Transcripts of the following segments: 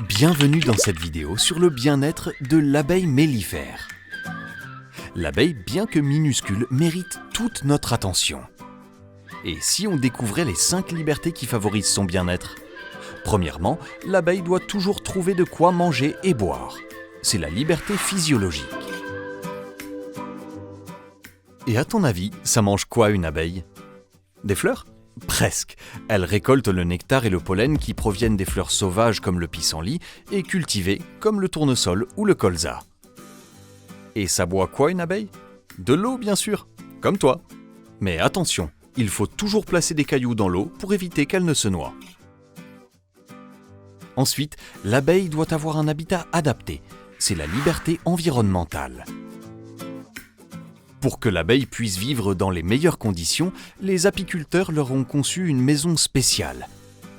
Bienvenue dans cette vidéo sur le bien-être de l'abeille mellifère. L'abeille, bien que minuscule, mérite toute notre attention. Et si on découvrait les 5 libertés qui favorisent son bien-être? Premièrement, l'abeille doit toujours trouver de quoi manger et boire. C'est la liberté physiologique. Et à ton avis, ça mange quoi une abeille? Des fleurs? Presque. Elle récolte le nectar et le pollen qui proviennent des fleurs sauvages comme le pissenlit et cultivées comme le tournesol ou le colza. Et ça boit quoi une abeille? De l'eau bien sûr, comme toi. Mais attention, il faut toujours placer des cailloux dans l'eau pour éviter qu'elle ne se noie. Ensuite, l'abeille doit avoir un habitat adapté. C'est la liberté environnementale. Pour que l'abeille puisse vivre dans les meilleures conditions, les apiculteurs leur ont conçu une maison spéciale,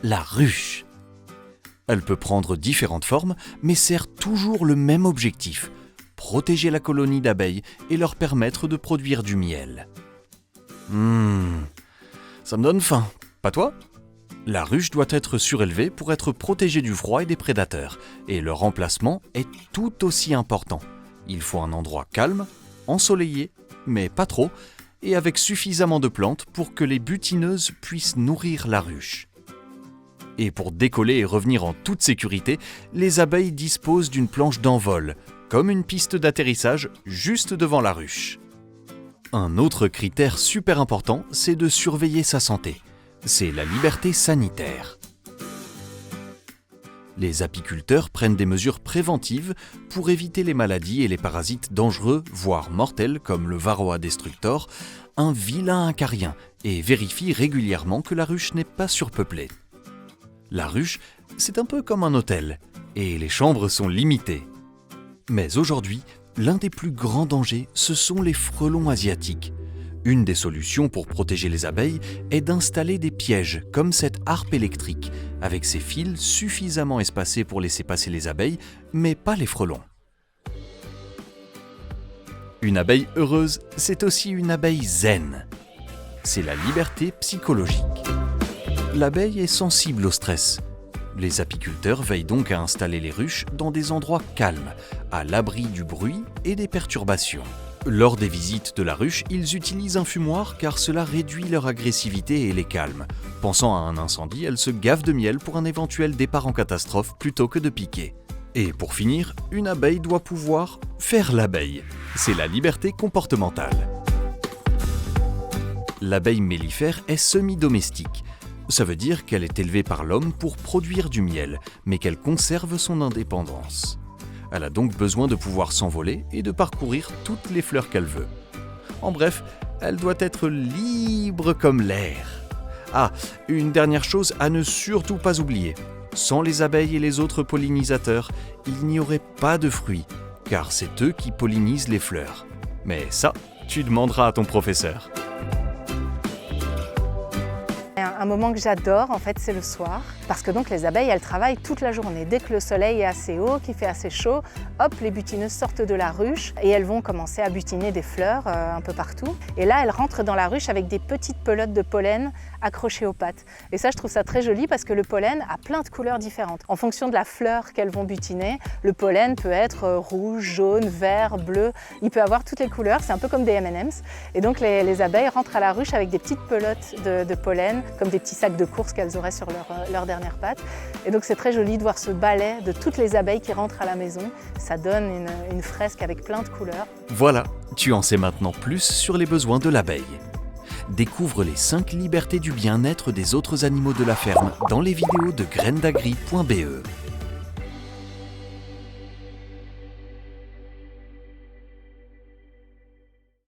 la ruche. Elle peut prendre différentes formes, mais sert toujours le même objectif, protéger la colonie d'abeilles et leur permettre de produire du miel. Ça me donne faim, pas toi? La ruche doit être surélevée pour être protégée du froid et des prédateurs, et leur emplacement est tout aussi important. Il faut un endroit calme, ensoleillé, mais pas trop, et avec suffisamment de plantes pour que les butineuses puissent nourrir la ruche. Et pour décoller et revenir en toute sécurité, les abeilles disposent d'une planche d'envol, comme une piste d'atterrissage juste devant la ruche. Un autre critère super important, c'est de surveiller sa santé. C'est la liberté sanitaire. Les apiculteurs prennent des mesures préventives pour éviter les maladies et les parasites dangereux, voire mortels, comme le Varroa destructor, un vilain acarien, et vérifient régulièrement que la ruche n'est pas surpeuplée. La ruche, c'est un peu comme un hôtel, et les chambres sont limitées. Mais aujourd'hui, l'un des plus grands dangers, ce sont les frelons asiatiques. Une des solutions pour protéger les abeilles est d'installer des pièges comme cette harpe électrique, avec ses fils suffisamment espacés pour laisser passer les abeilles, mais pas les frelons. Une abeille heureuse, c'est aussi une abeille zen. C'est la liberté psychologique. L'abeille est sensible au stress. Les apiculteurs veillent donc à installer les ruches dans des endroits calmes, à l'abri du bruit et des perturbations. Lors des visites de la ruche, ils utilisent un fumoir car cela réduit leur agressivité et les calme. Pensant à un incendie, elles se gavent de miel pour un éventuel départ en catastrophe plutôt que de piquer. Et pour finir, une abeille doit pouvoir faire l'abeille. C'est la liberté comportementale. L'abeille mellifère est semi-domestique. Ça veut dire qu'elle est élevée par l'homme pour produire du miel, mais qu'elle conserve son indépendance. Elle a donc besoin de pouvoir s'envoler et de parcourir toutes les fleurs qu'elle veut. En bref, elle doit être libre comme l'air. Ah, une dernière chose à ne surtout pas oublier. Sans les abeilles et les autres pollinisateurs, il n'y aurait pas de fruits, car c'est eux qui pollinisent les fleurs. Mais ça, tu demanderas à ton professeur. Un moment que j'adore, en fait, c'est le soir, parce que donc les abeilles, elles travaillent toute la journée. Dès que le soleil est assez haut, qu'il fait assez chaud, hop, les butineuses sortent de la ruche et elles vont commencer à butiner des fleurs un peu partout. Et là, elles rentrent dans la ruche avec des petites pelotes de pollen accrochées aux pattes. Et ça, je trouve ça très joli parce que le pollen a plein de couleurs différentes. En fonction de la fleur qu'elles vont butiner, le pollen peut être rouge, jaune, vert, bleu. Il peut avoir toutes les couleurs, c'est un peu comme des M&M's. Et donc les abeilles rentrent à la ruche avec des petites pelotes de pollen, comme des petits sacs de course qu'elles auraient sur leurs dernières pattes. Et donc c'est très joli de voir ce balai de toutes les abeilles qui rentrent à la maison. Ça donne une fresque avec plein de couleurs. Voilà, tu en sais maintenant plus sur les besoins de l'abeille. Découvre les 5 libertés du bien-être des autres animaux de la ferme dans les vidéos de graindagri.be.